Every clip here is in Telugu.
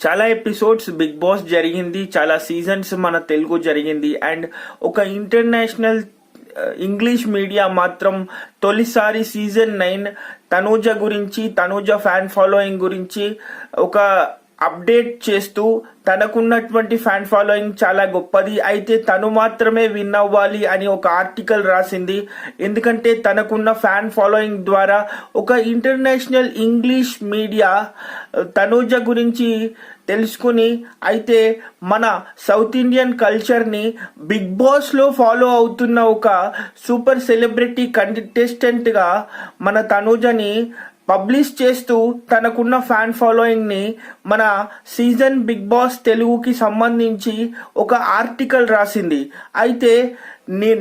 చాలా ఎపిసోడ్స్ బిగ్ బాస్ జరిగింది, చాలా సీజన్స్ మన తెలుగు జరిగింది. అండ్ ఒక ఇంటర్నేషనల్ ఇంగ్లీష్ మీడియా మాత్రం తొలిసారి సీజన్ 9 తనూజ గురించి, తనూజ ఫ్యాన్ ఫాలోయింగ్ గురించి ఒక అప్డేట్ చేస్తూ తనకున్నటువంటి ఫ్యాన్ ఫాలోయింగ్ చాలా గొప్పది, అయితే తను మాత్రమే విన్ అవ్వాలి అని ఒక ఆర్టికల్ రాసింది. ఎందుకంటే తనకున్న ఫ్యాన్ ఫాలోయింగ్ ద్వారా ఒక ఇంటర్నేషనల్ ఇంగ్లీష్ మీడియా తనూజ గురించి తెలుసుకుని, అయితే మన సౌత్ ఇండియన్ కల్చర్ని బిగ్ బాస్లో ఫాలో అవుతున్న ఒక సూపర్ సెలబ్రిటీ కంటెస్టెంట్గా మన తనూజని పబ్లిష్ చేస్తూ తనకున్న ఫ్యాన్ ఫాలోయింగ్ ని మన సీజన్ బిగ్ బాస్ తెలుగుకి సంబంధించి ఒక ఆర్టికల్ రాసింది. అయితే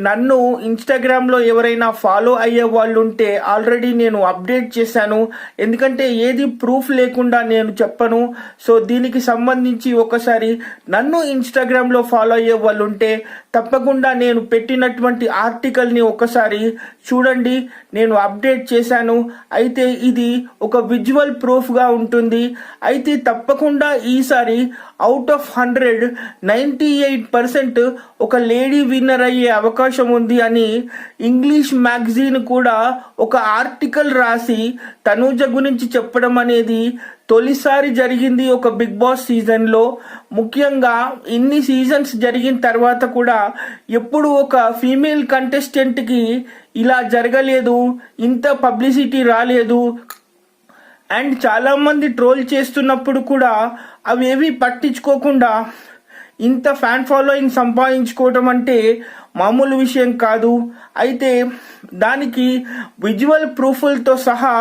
నన్ను ఇన్స్టాగ్రామ్ లో ఎవరైనా ఫాలో అయ్యే వాళ్ళు ఉంటే ఆల్రెడీ నేను అప్డేట్ చేశాను, ఎందుకంటే ఏది ప్రూఫ్ లేకుండా నేను చెప్పను. సో దీనికి సంబంధించి ఒకసారి నన్ను ఇన్స్టాగ్రామ్ లో ఫాలో అయ్యే వాళ్ళు ఉంటే తప్పకుండా నేను పెట్టినటువంటి ఆర్టికల్ ని ఒకసారి చూడండి, నేను అప్డేట్ చేశాను. అయితే ఇది ఒక విజువల్ ప్రూఫ్ గా ఉంటుంది. అయితే తప్పకుండా ఈసారి అవుట్ ఆఫ్ 100 98% ఒక లేడీ విన్నర్ అయ్యే అవకాశం ఉంది అని ఇంగ్లీష్ మ్యాగజైన్ కూడా ఒక ఆర్టికల్ రాసి తనూజ గురించి చెప్పడం అనేది తొలిసారి జరిగింది ఒక బిగ్ బాస్ సీజన్ లో. ముఖ్యంగా ఇన్ని సీజన్స్ జరిగిన తర్వాత కూడా ఎప్పుడు ఒక ఫీమేల్ కంటెస్టెంట్ కి ఇలా జరగలేదు, ఇంత పబ్లిసిటీ రాలేదు. అండ్ చాలా మంది ట్రోల్ చేస్తున్నప్పుడు కూడా అవేవి పట్టించుకోకుండా ఇంత ఫ్యాన్ ఫాలోయింగ్ సంపాదించుకోవడం అంటే మామూలు విషయం కాదు. అయితే దానికి విజువల్ ప్రూఫ్లతో సహా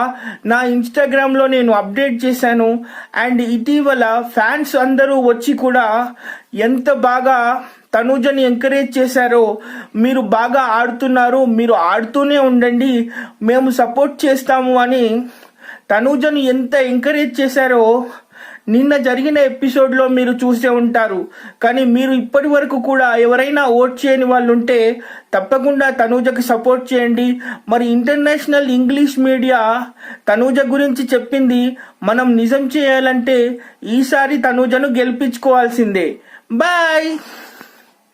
నా ఇన్స్టాగ్రామ్లో నేను అప్డేట్ చేశాను. అండ్ ఇటీవల ఫ్యాన్స్ అందరూ వచ్చి కూడా ఎంత బాగా తనూజని ఎంకరేజ్ చేశారో, మీరు బాగా ఆడుతున్నారు, మీరు ఆడుతూనే ఉండండి, మేము సపోర్ట్ చేస్తాము అని తనూజను ఎంత ఎంకరేజ్ చేశారో నిన్న జరిగిన ఎపిసోడ్లో మీరు చూసే ఉంటారు. కానీ మీరు ఇప్పటి వరకు కూడా ఎవరైనా ఓట్ చేయని వాళ్ళు ఉంటే తప్పకుండా తనూజకి సపోర్ట్ చేయండి. మరి ఇంటర్నేషనల్ ఇంగ్లీష్ మీడియా తనూజ గురించి చెప్పింది మనం నిజం చేయాలంటే ఈసారి తనూజను గెలిపించుకోవాల్సిందే. బాయ్.